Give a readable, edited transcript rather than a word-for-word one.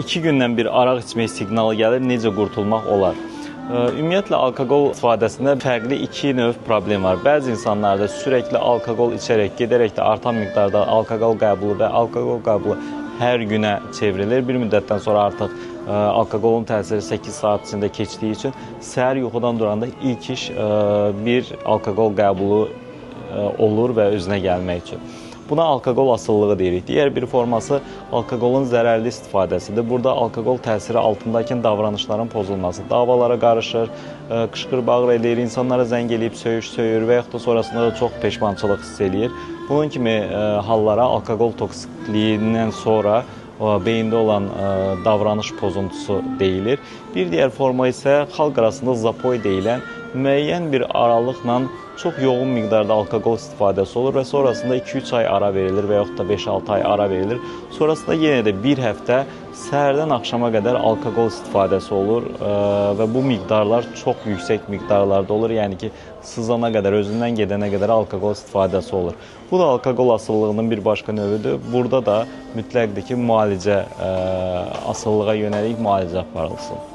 2 gündən bir araq içmək siqnalı gəlir, necə qurtulmaq olar? Ümumiyyətlə, alkoqol istifadəsində fərqli iki növ problem var. Bəzi insanlarda sürəkli alkoqol içərək, gedərək də artan miqdarda alkoqol qəbulu və alkoqol qəbulu hər günə çevrilir. Bir müddətdən sonra artıq alkoqolun təsiri 8 saat içində keçdiyi üçün səhər yuxudan duranda ilk iş bir alkoqol qəbulu olur və özünə gəlmək üçün. Buna alkoqol asılılığı deyirik. Digər bir forması alkoqolun zərərli istifadəsidir. Burada alkoqol təsiri altındakı davranışların pozulması, davalara qarışır, qışqır-bağır eləyir, insanlara zəng eləyib söyür və yaxud da sonrasında da çox peşmançılıq hiss eləyir. Bunun kimi hallara alkoqol toksikliyindən sonra beyində olan davranış pozuntusu deyilir. Bir digər forma isə xalq arasında zapoy deyilən müəyyən bir aralıqla çox yoğun miqdarda alkoqol istifadəsi olur və sonrasında 2-3 ay ara verilir və yaxud da 5-6 ay ara verilir. Sonrasında yenə də bir həftə səhərdən axşama qədər alkoqol istifadəsi olur və bu miqdarlar çox yüksək miqdarlarda olur. Yəni ki, sızana qədər, özündən gedənə qədər alkoqol istifadəsi olur. Bu da alkoqol asıllığının bir başqa növüdür. Burada da mütləqdir ki, müalicə, asılılığa yönəlik müalicə aparılsın.